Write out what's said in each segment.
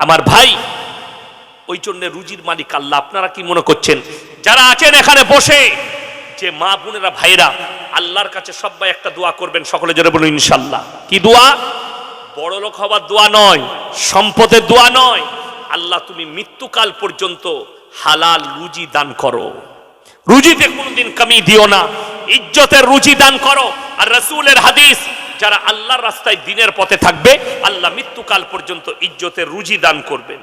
আমার ভাই, ওই জন্য রুজির মালিক আল্লাহ। আপনারা কি মনে করছেন যারা আছেন এখানে বসে, যে মা বোনেরা ভাইরা, আল্লাহর কাছে সবাই একটা দোয়া করবেন, সকলে জোরে বলুন ইনশাআল্লাহ। কি দোয়া? বড় লোক হবার দোয়া নয়, সম্পদের দোয়া নয়। আল্লাহ তুমি মৃত্যুকাল পর্যন্ত হালাল রুজি দান করো, রুজিতে কোনোদিন কমি দিও না, ইজ্জতের রুজি দান করো। আর রাসূলের হাদিস, যারা আল্লাহর রাস্তায় দ্বীনের পথে থাকবে, আল্লাহ মৃত্যুকাল পর্যন্ত ইজ্জতের রুজি দান করবেন।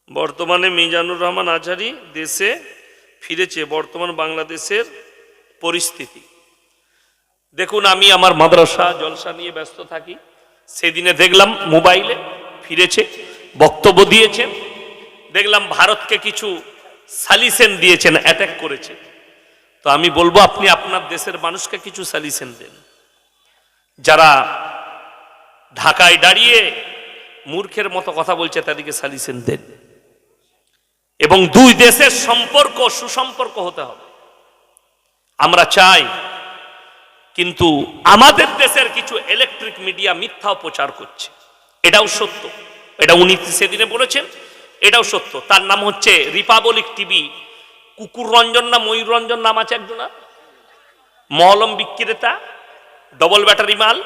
বর্তমানে মিজানুর রহমান আজহারী দেশে ফিরেছে। বর্তমান বাংলাদেশের পরিস্থিতি দেখুন। আমি আমার মাদ্রাসা জলসা নিয়ে ব্যস্ত থাকি। সেদিনে দেখলাম মোবাইলে ফিরেছে, বক্তব্য দিয়েছেন। দেখলাম ভারতকে কিছু সালিসেন দিয়েছেন, অ্যাটাক করেছে। তো আমি বলবো আপনি আপনার দেশের মানুষকে কিছু সালিসেন দেন। যারা ঢাকায় দাঁড়িয়ে মূর্খের মতো কথা বলছে তাদেরকে সালিসেন দেন। এবং দুই দেশের সম্পর্ক সুসম্পর্ক হতে হবে, আমরা চাই। কিন্তু আমাদের দেশের কিছু ইলেকট্রিক মিডিয়া মিথ্যাও প্রচার করছে, এটাও সত্য। এটা উনি সেদিনে বলেছেন, এটাও সত্য। তার নাম হচ্ছে রিপাবলিক টিভি। কুকুর রঞ্জন না ময়ূর রঞ্জন নাম আছে একজনা, মহলম বিক্রেতা, ডবল ব্যাটারি মাল।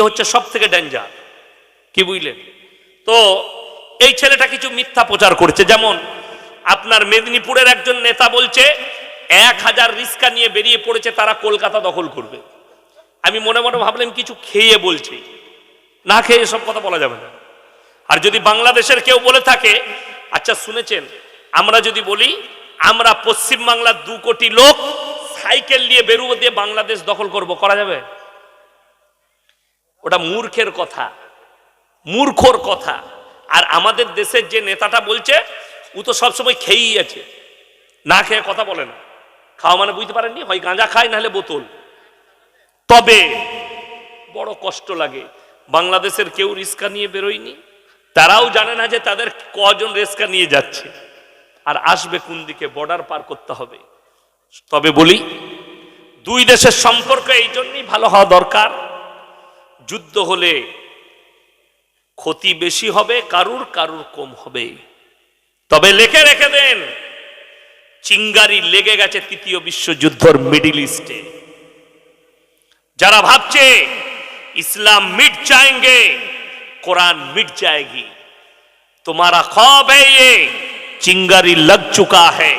হচ্ছে সব থেকে ডেঞ্জার, কি বুঝলেন? তো এই ছেলেটা কিছু মিথ্যা প্রচার করছে। যেমন আপনার মেদিনীপুরের একজন নেতা বলছে 1000 রিস্কা নিয়ে বেরিয়ে পড়েছে, তারা কলকাতা দখল করবে। আমি মনে মনে ভাবলাম কিছু খেয়ে বলছে, না খেয়ে সব কথা বলা যাবে না। আর যদি বাংলাদেশের কেউ বলে থাকে, আচ্ছা শুনেছেন, আমরা যদি বলি আমরা পশ্চিম বাংলার 2 কোটি লোক সাইকেল নিয়ে বেরুবো, দিয়ে বাংলাদেশ দখল করব, করা যাবে? ওটা মূর্খের কথা, মূর্খর কথা। আর আমাদের দেশের যে নেতাটা বলছে, ও তো সবসময় খেয়েই আছে, না খেয়ে কথা বলে না। খাওয়া মানে বুঝতে পারেননি, হয় গাঁজা খায় নাহলে বোতল। তবে বড় কষ্ট লাগে, বাংলাদেশের কেউ রিস্কা নিয়ে বেরোয়নি, তারাও জানে না যে তাদের কজন রিস্কা নিয়ে যাচ্ছে আর আসবে কোন দিকে, বর্ডার পার করতে হবে। তবে বলি, দুই দেশের সম্পর্ক এই জন্যই ভালো হওয়া দরকার। যুদ্ধ হলে ক্ষতি বেশি হবে, কারুর কারুর কম হবে। তবে লেখে রেখে দেন, চিঙ্গারি লেগে গেছে ৩য় বিশ্বযুদ্ধর মিডিল ইস্টে। যারা ভাবছে ইসলাম मिट जाएंगे, कुरान मिट जाएगी, तुम्हारा ख्वाब है ये, चिंगारी लग चुका है।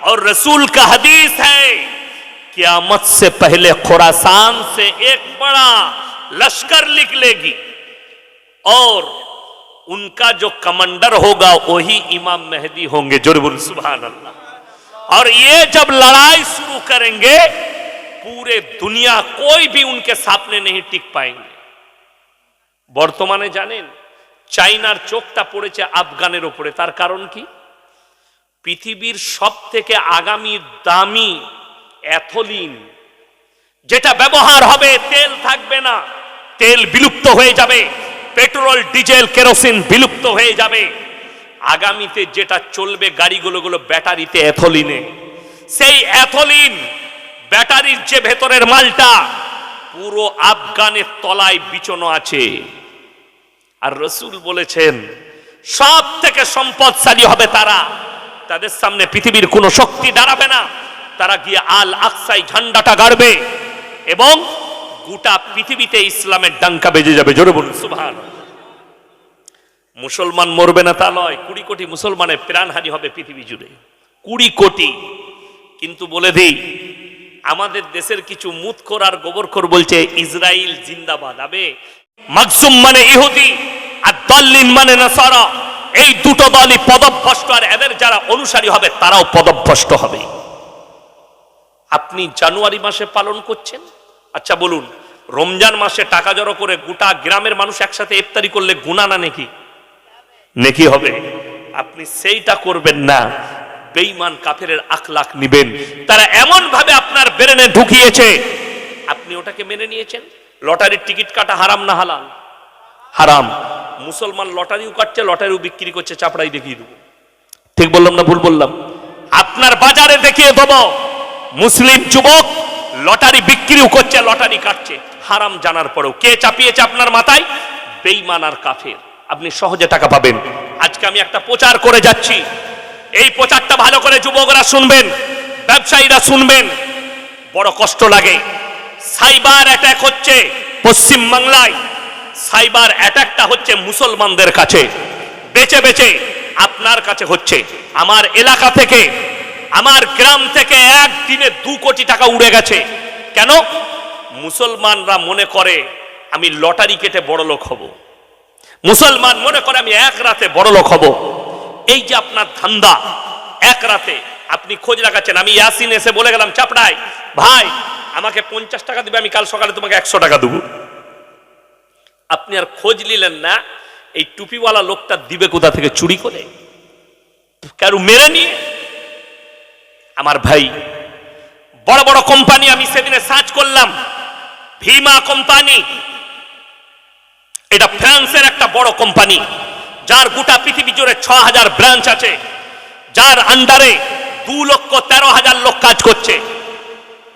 और रसूल का हदीस है, क़यामत से पहले खुरासान से एक बड़ा लश्कर निकलेगी और उनका जो कमांडर होगा वही इमाम मेहदी होंगे। जोर सुभान अल्लाह। और ये जब लड़ाई शुरू करेंगे, पूरे दुनिया कोई भी उनके सामने नहीं टिक पाएंगे। বর্তমানে জানেন চাইনার চোখটা পড়েছে আফগানের উপরে। তার কারণ কি? পৃথিবীর সব থেকে আগামী দামি এথলিন যেটা ব্যবহার হবে, তেল থাকবে না, তেল বিলুপ্ত হয়ে যাবে, পেট্রোল ডিজেল কেরোসিন বিলুপ্ত হয়ে যাবে। আগামীতে যেটা চলবে গাড়িগুলো ব্যাটারিতে, এথলিনে। সেই এথলিন ব্যাটারির যে ভেতরের মালটা, পুরো আফগানের তলায় বিছানো আছে। আর রাসূল বলেছেন সব থেকে সম্পদশালী হবে তারা, তাদের সামনে পৃথিবীর কোনো শক্তি দাঁড়াবে না। তারা গিয়ে আল আকসায় ঝান্ডাটা গাড়বে এবং গোটা পৃথিবীতে ইসলামের ডাঙ্কা বেজে যাবে। জোরে বলুন সুবহানাল্লাহ। মুসলমান মরবে না তা নয়, 20 কোটি মুসলমানের প্রাণহানি হবে পৃথিবী জুড়ে, 20 কোটি। কিন্তু বলে দেই, আমাদের দেশের কিছু মুতখোর আর গোবরখোর বলছে ইসরাইল জিন্দাবাদ। আবে মাকসুম মানে ইহুদি আর দাল্লিন মানে নাসারা, এই দুটো দলই পদভ্রষ্ট, আর এদের যারা অনুসারী হবে তারাও পদভ্রষ্ট হবে। আপনি জানুয়ারি মাসে পালন করছেন, আচ্ছা বলুন, রমজান মাসে টাকা জড়ো করে গোটা গ্রামের মানুষ একসাথে ইফতারি করলে গুনাহ না নেকি? নেকি হবে। আপনি সেইটা করবেন না, বেঈমান কাফেরের আখলাক নিবেন। তারা এমন ভাবে আপনার ব্রেনে ঢুকিয়েছে, আপনি ওটাকে মেনে নিয়েছেন। লটারির টিকিট কাটা হারাম না হালাল? হারাম। মুসলমান লটারিও কাটছে, লটারিও বিক্রি করছে, চাপড়াই দেখিয়ে দেবো। ঠিক বললাম না ভুল বললাম? আপনার বাজারে দেখিয়ে দেবো, মুসলিম যুবক লটারি বিক্রিও করছে, লটারি কাটছে, হারাম জানার পরেও। কে চাপিয়েছে আপনার মাথায়? বেঈমান আর কাফের, আপনি সহজে টাকা পাবেন। আজকে আমি একটা প্রচার করে যাচ্ছি, এই প্রচারটা ভালো করে যুবকরা শুনবেন, ব্যবসায়ীরা শুনবেন। বড় কষ্ট লাগে, সাইবার অ্যাটাক হচ্ছে পশ্চিম বাংলায়। সাইবার অ্যাটাকটা হচ্ছে মুসলমানদের কাছে, বেঁচে বেঁচে আপনার কাছে হচ্ছে। আমার এলাকা থেকে, আমার গ্রাম থেকে একদিনে 2 কোটি টাকা উড়ে গেছে। কেন? মুসলমানরা মনে করে আমি লটারি কেটে বড় লোক হব, মুসলমান মনে করে আমি এক রাতে বড় লোক হব। এই যে আপনার ধান্দা, এক রাতে আপনি খোঁজ রাখাচ্ছেন। আমি ইয়াসিন এসে বলে গেলাম চাপড়ায়, ভাই আমাকে 50 টাকা দিবে, আমি কাল সকালে তোমাকে 100 টাকা দেবো। আপনি আর খোঁজ নিলেন না এই টুপিওয়ালা লোকটা দিবে কোথা থেকে, চুরি করে, কারু মেরে নিয়ে। আমার ভাই, বড় বড় কোম্পানি, আমি সেদিনে সার্চ করলাম, ভীমা কোম্পানি, এটা ফ্রান্সের একটা বড় কোম্পানি, যার গোটা পৃথিবী জুড়ে 6000 ব্রাঞ্চ আছে, যার আন্ডারে 2,13,000 লোক কাজ করছে।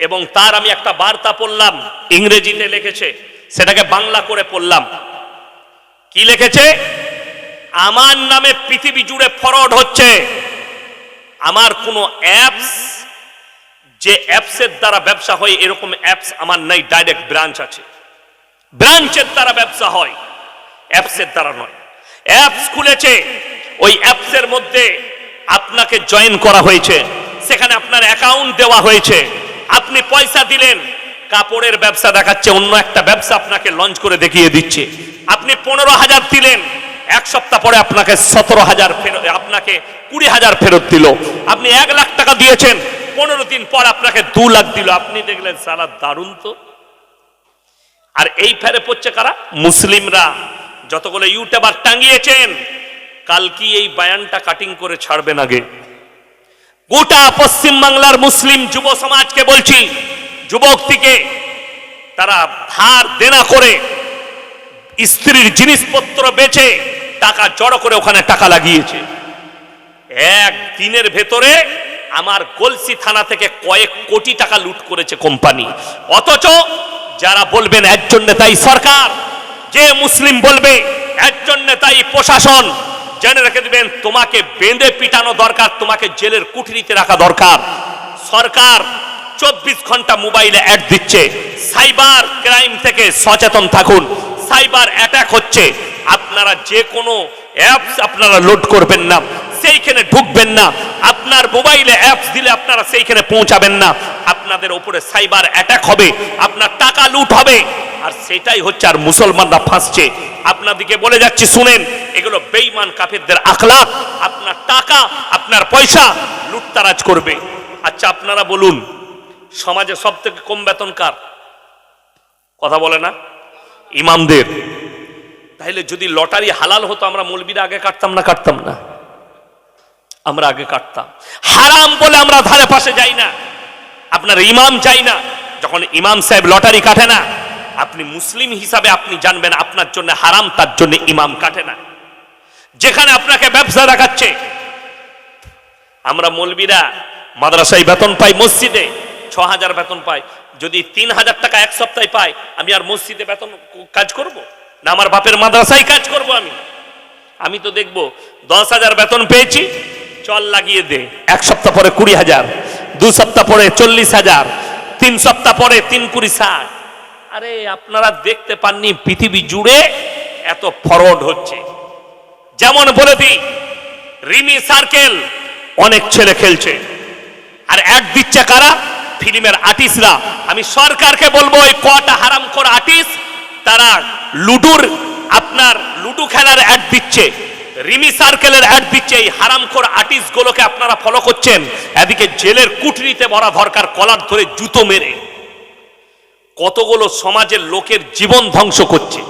এবং তার আমি একটা বার্তা পড়লাম, ইংরেজিতে লিখেছে, সেটাকে বাংলা করে পড়লাম। কি লিখেছে? আমার নামে পৃথিবী জুড়ে ফরওয়ার্ড হচ্ছে, আমার কোনো অ্যাপস, যে অ্যাপসের দ্বারা ব্যবসা হয় এরকম অ্যাপস আমার নাই, ডাইরেক্ট ব্রাঞ্চ আছে, ব্রাঞ্চের দ্বারা ব্যবসা হয়, অ্যাপসের দ্বারা নয়। অ্যাপস খুলেছে, ওই অ্যাপসের মধ্যে আপনাকে জয়েন করা হয়েছে, সেখানে আপনার অ্যাকাউন্ট দেওয়া হয়েছে, আপনি পয়সা দিলেন, কাপড়ের ব্যবসা দেখাচ্ছে, অন্য একটা ব্যবসা আপনাকে লঞ্চ করে দেখিয়ে দিচ্ছে। আপনি 15,000 দিলেন, 1 সপ্তাহ পরে আপনাকে 17,000 ফেরত, আপনাকে 20,000 ফেরত দিল। আপনি 1 লাখ টাকা দিয়েছেন, 15 দিন পর আপনাকে 2 লাখ দিল। আপনি দেখলেন সালা দারুণ তো। আর এই ফেরে পড়ছে কারা? মুসলিমরা। যতগুলো ইউটিউবার টাঙিয়েছেন, কাল কি এই বায়ানটা কাটিং করে ছাড়বেন আগে। গোটা পশ্চিম বাংলার মুসলিম যুব সমাজকে বলছি, যুবক থেকে তারা ধার দেনা করে স্ত্রীর জিনিসপত্র বেচে টাকা জড়ো করে ওখানে টাকা লাগিয়েছে। এক দিনের ভেতরে আমার গলসি থানা থেকে কয়েক কোটি টাকা লুট করেছে কোম্পানি। অথচ যারা বলবেন এর জন্য তাই সরকার, যে মুসলিম বলবে এর জন্য তাই প্রশাসন, জেনে রেখে দিবেন তোমাকে বেঁধে পিটানো দরকার, তোমাকে জেলের কুঠরিতে রাখা দরকার। সরকার 24 ঘন্টা মোবাইলে অ্যাড দিচ্ছে। সাইবার ক্রাইম থেকে সচেতন থাকুন, সাইবার অ্যাটাক হচ্ছে। আপনারা যে কোনো অ্যাপস আপনারা লোড করবেন না, সেইখানে ঢুকবেন না, আপনার মোবাইলে অ্যাপস দিলে আপনারা সেইখানে পৌঁছাবেন না। আপনাদের উপরে সাইবার অ্যাটাক হবে, আপনার টাকা লুট হবে, আর সেটাই হচ্ছে। আর মুসলমানরা ফাঁসছে। আপনাদেরকে বলে যাচ্ছি শুনেন, এগুলো বেঈমান কাফেরদের আখলাক। আপনার টাকা, আপনার পয়সা লুটতারাজ করবে। আচ্ছা আপনারা বলুন, সমাজে সব থেকে কম বেতন কার? কথা বলে না? ইমামদের। তাহলে যদি লটারি হালাল হতো, আমরা মৌলবীরা আগে কাটতাম না? কাটতাম না? আমরা আগে কাটতাম। হারাম বলে আমরা ধারে পাশে যাই না, আপনার ইমাম চাই না। যখন ইমাম সাহেব লটারি কাটে না, আপনি মুসলিম হিসাবে আপনি জানবেন আপনার জন্য হারাম, তার জন্য ইমাম কাটে না। যেখানে আপনাকে ব্যবসা দেখাচ্ছে, আমরা মৌলবীরা মাদ্রাসায় বেতন পাই, মসজিদে 6,000 বেতন পাই। যদি 3,000 টাকা 1 সপ্তাহে পাই, আমি আর মসজিদে বেতন কাজ করব না? আমার বাপের মাদ্রাসায় কাজ করব আমি তো দেখবো 10,000 বেতন পেয়েছি, চল লাগিয়ে দে, 1 সপ্তাহ পরে 20,000, 2 সপ্তাহ পরে 40,000, 3 সপ্তাহ পরে 3-20,000। আরে আপনারা দেখতে পাননি পৃথিবী জুড়ে এত ফরওয়ার্ড হচ্ছে। যেমন বলে দিই, রিমি সার্কেল অনেক ছেলে খেলছে, আর অ্যাড দিচ্ছে কারা? ফিল্মের আর্টিস্টরা। আমি সরকারকে বলবো, ওই কটা হারামখোর আর্টিস্ট তারা লুডুর, আপনার লুডু খেলার অ্যাড দিচ্ছে, রিমি সার্কেলের অ্যাড দিচ্ছে। এই হারামখোর আর্টিস্ট গুলোকে আপনারা ফলো করছেন, এদিকে জেলের কুঠরিতে ভরা দরকার, কলার ধরে জুতো মেরে। কতগুলো সমাজের লোকের জীবন ধ্বংস করছে,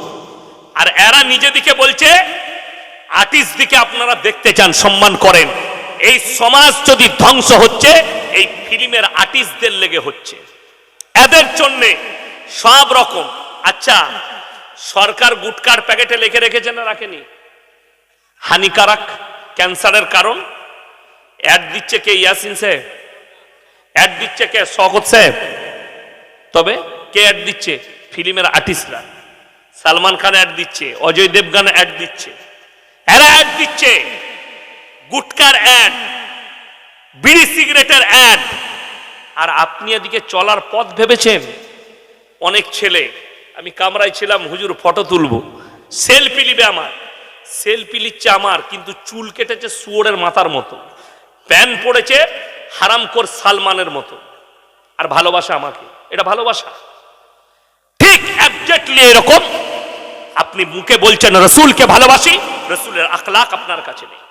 আর এরা নিজেদিকে বলছে আর্টিস্ট দিকে আপনারা দেখতে চান, সম্মান করেন। এই সমাজ যদি ধ্বংস হচ্ছে, এই ফিল্মের আর্টিস্টদের লেগে হচ্ছে, এদের জন্য সব রকম। আচ্ছা, সরকার গুটকার প্যাকেটে লিখে রেখেছে না রাখেনি? হানিকারক, ক্যান্সারের কারণ। অ্যাড দিচ্ছে কে? ইয়াসিন সাহেব। অ্যাড দিচ্ছে কে? শওকত সাহেব। তবে কে অ্যাড দিচ্ছে? ফিল্মের আর্টিস্টরা। সালমান খান অ্যাড দিচ্ছে, অজয় দেবগান অ্যাড দিচ্ছে, এরা অ্যাড দিচ্ছে, গুটকার অ্যাড, বিড়ি সিগারেটের অ্যাড। আর আপনি এদিকে চলার পথ ভেবেছেন। অনেক ছেলে, আমি কামরায় ছিলাম, হুজুর ফটো তুলবো, সেলফি নিবে আমার, সেলফি নিচ্ছে আমার, কিন্তু চুল কেটেছে শুয়োরের মাথার মতো, প্যান্ট পড়েছে হারামখোর সালমানের মতো, আর ভালোবাসা আমাকে। এটা ভালোবাসা? ঠিক এক্স্যাক্টলি এরকম। আপনি মুখে বলছেন রসুলকে ভালোবাসি, রসুলের আখলাক আপনার কাছে নেই।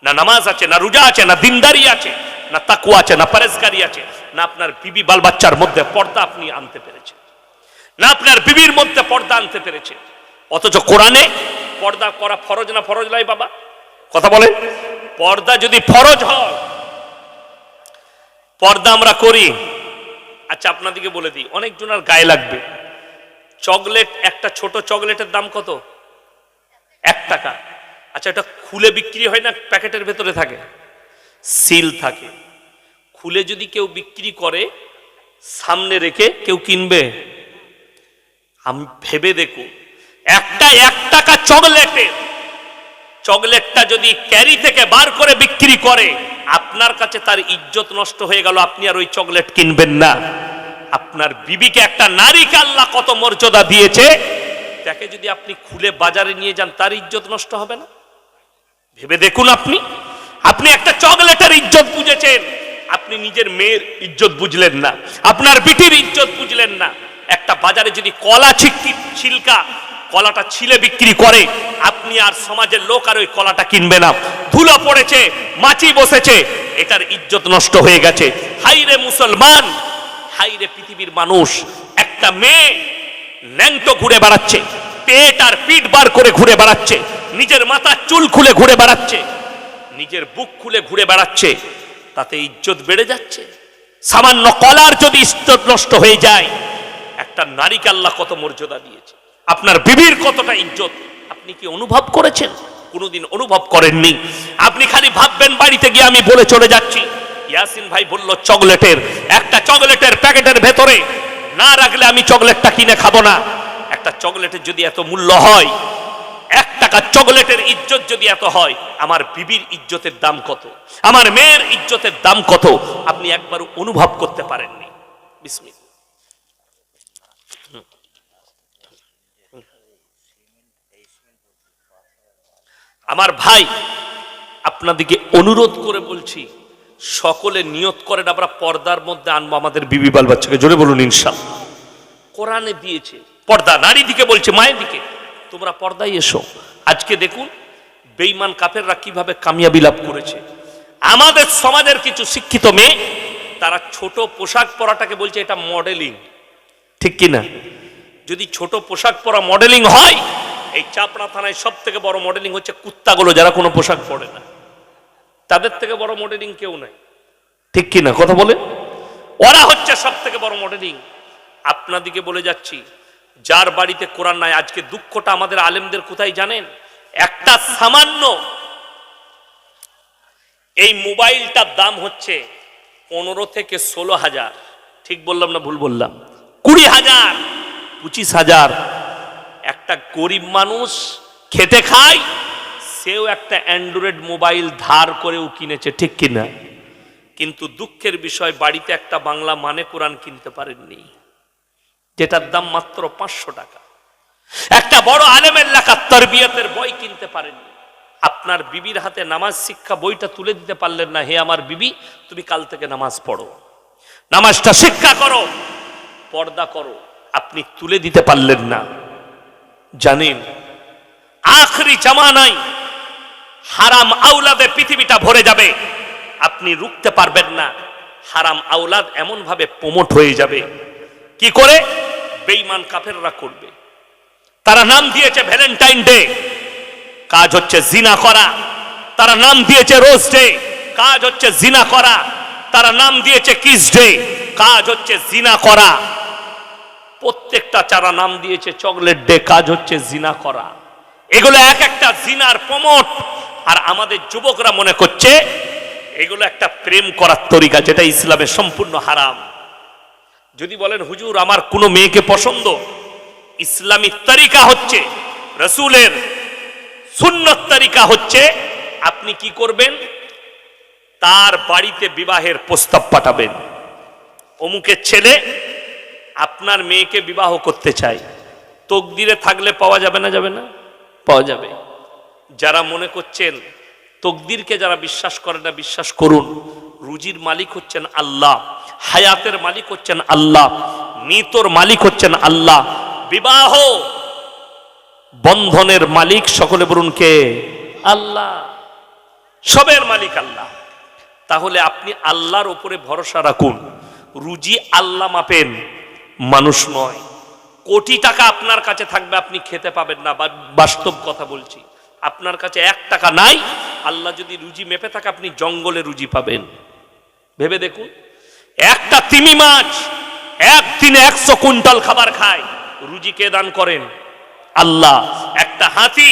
না নামাজ আছে, না রোজা আছে, না দিনদারি আছে, না তাকওয়া আছে, না পরেজগারি আছে, না আপনার বিবি বাল বাচ্চার মধ্যে পর্দা আপনি আনতে পেরেছেন, না আপনার বিবির মধ্যে পর্দা আনতে পেরেছেন। অথচ কোরআনে পর্দা করা ফরজ না ফরজ নয় বাবা? কথা বলেন। পর্দা যদি ফরজ হয়, পর্দা আমরা করি। আচ্ছা আপনাদেরকে বলে দিই, অনেকজনের গায়ে লাগবে, চকলেট, একটা ছোট চকলেটের দাম কত? 1 টাকা। আচ্ছা এটা খুলে বিক্রি হয় না, প্যাকেটের ভেতরে থাকে, সিল থাকে। খুলে যদি কেউ বিক্রি করে, সামনে রেখে কেউ কিনবে? আমি ভেবে দেখুন, একটা 1 টাকা চকলেটটা যদি ক্যারি থেকে বার করে বিক্রি করে, আপনার কাছে তার ইজ্জত নষ্ট হয়ে গেল, আপনি আর ওই চকলেট কিনবেন না। আপনার বিবিকে, একটা নারীকে আল্লাহ কত মর্যাদা দিয়েছে, তাকে যদি আপনি খুলে বাজারে নিয়ে যান, তার ইজ্জত নষ্ট হবে না? ভেবে দেখুন। আপনি একটা চকলেটের ইজ্জত বুঝেছেন, আপনি নিজের মেয়ের ইজ্জত বুঝলেন না, আপনার বিটির ইজ্জত বুঝলেন না। একটা বাজারে যদি কলা ছিলকা, কলাটা ছিলে বিক্রি করে, আপনি আর সমাজের লোক আর ওই কলাটা কিনবে না। ধুলো পড়েছে, মাছি বসেছে, এটার ইজ্জত নষ্ট হয়ে গেছে। হাইরে মুসলমান, হাইরে পৃথিবীর মানুষ, একটা মেয়ে ন্যাংটো ঘুরে বেড়াচ্ছে, পেট আর পিঠ বার করে ঘুরে বেড়াচ্ছে, নিজের মাথার চুল খুলে ঘুরে বেড়াচ্ছে, নিজের বুক খুলে ঘুরে বেড়াচ্ছে, তাতে ইজ্জত বেড়ে যাচ্ছে। সামান্য কলার যদি ইজ্জত নষ্ট হয়ে যায়, একটা নারীকে আল্লাহ কত মর্যাদা দিয়েছে, আপনার বিবির কতটা ইজ্জত আপনি কি অনুভব করেছেন? কোনোদিন অনুভব করেননি। আপনি খালি ভাববেন বাড়িতে গিয়ে আমি বলে চলে যাচ্ছি। ইয়াসিন ভাই বলল চকলেটের, একটা চকলেটের প্যাকেটের ভেতরে না রাখলে আমি চকলেটটা কিনে খাবো না। একটা চকলেটের যদি এত মূল্য হয়, 1 টাকা চকলেটের ইজ্জত যদি এত হয়, আমার বিবির ইজ্জতের দাম কত, আমার মেয়ের ইজ্জতের দাম কত, আপনি একবার অনুভব করতে পারেননি। বিসমিল্লাহ। আমার ভাই, আপনাদেরকে অনুরোধ করে বলছি, সকলে নিয়ত করেন আমরা পর্দার মধ্যে আনবো আমাদের বিবি বাল বাচ্চাকে। জোরে বলুন ইনশাআল্লাহ। কোরআনে দিয়েছে পর্দা, নারী দিকে বলছে, মায়ের দিকে তোমরা পর্দায় এসো। আজকে দেখুন বেঈমান কাফেররা কিভাবে কামিয়াবি লাভ করেছে। আমাদের সমাজের কিছু শিক্ষিত মেয়ে, তারা ছোট পোশাক পরাটাকে বলছে এটা মডেলিং, ঠিক কিনা? যদি ছোট পোশাক পরা মডেলিং হয়, এই চাপড়া থানায় সব থেকে বড় মডেলিং হচ্ছে কুত্তাগুলো, যারা কোনো পোশাক পরে না, তাদের থেকে বড় মডেলিং কেউ নাই, ঠিক কিনা? কথা বলে, ওরা হচ্ছে সব থেকে বড় মডেলিং। আপনাদিকে বলে যাচ্ছি, যার বাড়িতে কোরআন নাই, আজকে দুঃখটা আমাদের আলেমদের কোথায় জানেন? একটা সামান্য এই মোবাইলটার দাম হচ্ছে 15 থেকে 16,000, ঠিক বললাম না ভুল বললাম? 20,000, 25,000। একটা গরিব মানুষ খেটে খায়, সেও একটা অ্যান্ড্রয়েড মোবাইল ধার করেও কিনেছে, ঠিক কিনা? কিন্তু দুঃখের বিষয়, বাড়িতে একটা বাংলা মানে কোরআন কিনতে পারেননি, যেটার দাম মাত্র 500 টাকা। একটা বড় আলেমের লেখা তরবিয়তের বই কিনতে পারেননি। আপনার বিবির হাতে নামাজ শিক্ষা বইটা তুলে দিতে পারলেন না, হে আমার বিবি তুমি কাল থেকে নামাজ পড়ো, নামাজটা শিক্ষা করো, পর্দা করো, আপনি তুলে দিতে পারলেন না। জানেন আখরি জামানায় হারাম আওলাদে পৃথিবীটা ভরে যাবে, আপনি রুখতে পারবেন না। হারাম আওলাদ এমন ভাবে প্রমোট হয়ে যাবে, কি করে? বেঈমান কাফেররা করবে। তারা নাম দিয়েছে ভ্যালেন্টাইন ডে, কাজ হচ্ছে জিনা করা। তারা নাম দিয়েছে রোজ ডে, কাজ হচ্ছে জিনা করা। তারা নাম দিয়েছে কিস ডে, কাজ হচ্ছে জিনা করা। প্রত্যেকটা চারা নাম দিয়েছে চকলেট ডে, কাজ হচ্ছে জিনা করা। এগুলো এক একটা জিনার প্রমোট। আর আমাদের যুবকরা মনে করছে এগুলো একটা প্রেম করার তরিকা, যেটা ইসলামে সম্পূর্ণ হারাম। যদি বলেন হুজুর আমার কোনো মেয়েকে পছন্দ, ইসলামী তরিকা হচ্ছে, রসুলের সুন্নত তরিকা হচ্ছে, আপনি কি করবেন, তার বাড়িতে বিবাহের প্রস্তাব পাঠাবেন। অমুকের ছেলে আপনার মেয়েকে বিবাহ করতে চায়, তকদিরে থাকলে পাওয়া যাবে না? যাবে না? পাওয়া যাবে। যারা মনে করছেন, তকদিরকে যারা বিশ্বাস করে না, বিশ্বাস করুন, রুজির মালিক হচ্ছেন আল্লাহ, হায়াতের মালিক হচ্ছেন আল্লাহ, মৃত্যুর মালিক হচ্ছেন আল্লাহ, বিবাহ বন্ধনের মালিক সকলে বলুন কে? আল্লাহ। সবের মালিক আল্লাহ। তাহলে আপনি আল্লাহর উপরে ভরসা রাখুন। রুজি আল্লাহ মাপেন, মানুষ নয়। কোটি টাকা আপনার কাছে থাকবে, আপনি খেতে পাবেন না। বাস্তব কথা বলছি, আপনার কাছে 1 টাকা নাই, আল্লাহ যদি রুজি মেপে থাকে, আপনি জঙ্গলে রুজি পাবেন। ভেবে দেখুন, একটা তিমি মাছ একদিনে 100 কুইন্টাল খাবার খায়, রুজি কে দান করেন? আল্লাহ। একটা হাতি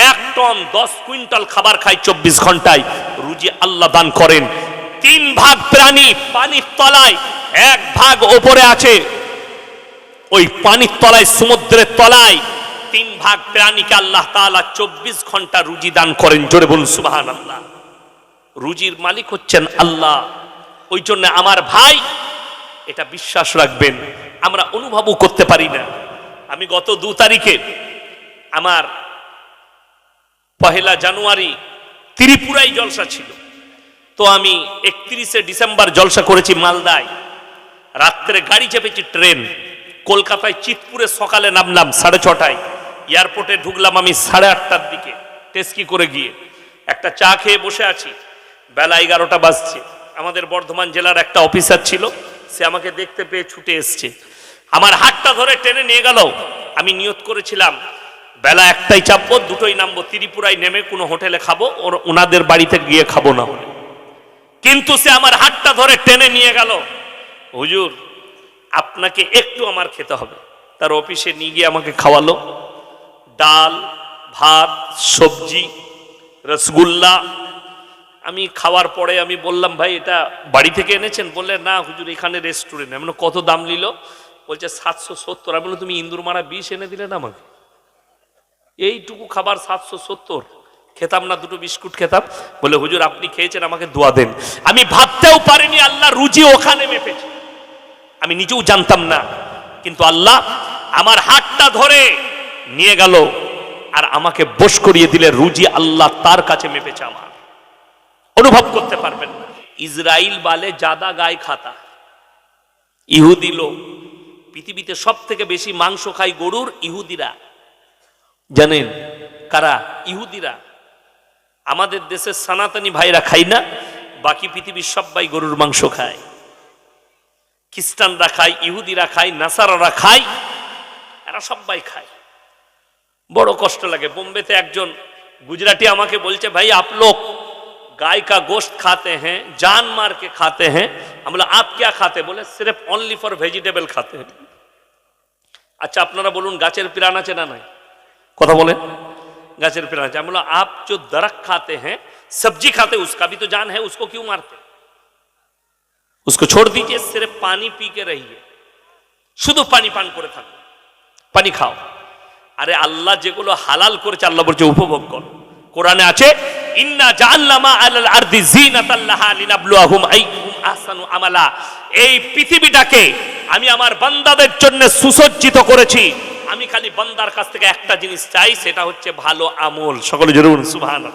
1 টন 10 কুইন্টাল খাবার খায় 24 ঘন্টায়, রুজি আল্লাহ দান করেন। 3 ভাগ প্রাণী পানির তলায়, 1 ভাগ ওপরে আছে। ওই পানির তলায়, সমুদ্রের তলায় 3 ভাগ প্রাণীকে আল্লাহ তাআলা 24 ঘন্টা রুজি দান করেন। জোরে বলুন সুবহানাল্লাহ। রুজির মালিক হচ্ছেন আল্লাহ। ওই জন্য আমার ভাই, এটা বিশ্বাস রাখবেন, আমরা অনুভবও করতে পারি না। আমি গত 2 তারিখে আমার 1 জানুয়ারি ত্রিপুরায় জলসা ছিল, তো আমি 31শে ডিসেম্বর জলসা করেছি মালদায়। রাত্রে গাড়ি চেপেছি, ট্রেন, কলকাতায় চিতপুরে সকালে নামলাম 6:30টায়, এয়ারপোর্টে ঢুকলাম আমি 8:30টার দিকে টেস্কি করে গিয়ে। একটা চা খেয়ে বসে আছি, বেলা 11টা বাজছে। আমাদের বর্ধমান জেলার একটা অফিসার ছিল, সে আমাকে দেখতে পেয়ে ছুটে এসছে, আমার হাতটা ধরে টেনে নিয়ে গেল। আমি নিয়ত করেছিলাম বেলা 1টায় চাপবো, 2টোয় নামবো, ত্রিপুরায় নেমে কোনো হোটেলে খাবো, ওনাদের বাড়িতে গিয়ে খাবো না হলে। কিন্তু সে আমার হাতটা ধরে টেনে নিয়ে গেল, হুজুর আপনাকে একটু আমার খেতে হবে। তার অফিসে নিয়ে গিয়ে আমাকে খাওয়ালো, ডাল, ভাত, সবজি, রসগোল্লা। আমি খাওয়ার পরে আমি বললাম, ভাই এটা বাড়ি থেকে এনেছেন? বললে না হুজুর, এখানে রেস্টুরেন্ট। আমি বললাম, কত দাম নিল? বলছে 770। আমি বললাম, তুমি ইন্দুর মারা 20 এনে দিলে না আমাকে? এইটুকু খাবার 770? খেতাম না, 2টো বিস্কুট খেতাম। বলে হুজুর আপনি খেয়েছেন, আমাকে দোয়া দেন। আমি ভাবতেও পারিনি আল্লাহ রুজি ওখানে মেপেছে, আমি নিজেও জানতাম না। কিন্তু আল্লাহ আমার হাতটা ধরে নিয়ে গেল আর আমাকে বশ করিয়ে দিলে, রুজি আল্লাহ তার কাছে মেপেছে। আমার অনুভব করতে পারবেন না। ইসরাইল বালে জাদা গায়ে খাতা, ইহুদি লোক। পৃথিবীতে সব থেকে বেশি মাংস খায় গরুর ইহুদিরা। জানেন কারা? ইহুদিরা। আমাদের দেশের সনাতনী ভাইরা খায় না, বাকি পৃথিবীর সবাই গরুর মাংস খায়। খ্রিস্টানরা খায়, ইহুদিরা খায়, নাসারারা খায়, এরা সবাই খায়। বড় কষ্ট লাগে। বোম্বেতে একজন গুজরাটি আমাকে বলছে, ভাই आप लोग गाय का गोश्त खाते हैं, जान मार के खाते हैं। हम बोला आप क्या खाते? बोले सिर्फ ओनली फॉर वेजिटेबल खाते हैं। अच्छा আপনারা বলুন গাছের প্রাণ আছে না নাই? কথা বলেন, गाছের প্রাণ আছে। আমি বললাম आप जो दरख्त खाते हैं, सब्जी खाते, उसका भी तो जान है, उसको क्यों मारते? उसको छोड़ दीजिए, सिर्फ पानी पी के रहिए, শুধু পানি পান করে থাকো, পানি খাও। আরে আল্লাহ যেগুলো হালাল করেছে, আল্লাহ বলছে উপভোগ করো। কোরআনে আছে, ইন্না জাআলনা মা আলাল আরদি যিনাতাল লাহা লিনাবলুয়াহুম আইয়ুহুম আহসানু আমালা। এই পৃথিবীটাকে আমি আমার বান্দাদের জন্য সুসজ্জিত করেছি। আমি খালি বান্দার কাছ থেকে একটা জিনিস চাই, সেটা হচ্ছে ভালো আমল। সকলে জোরে বলুন সুবহানাল্লাহ।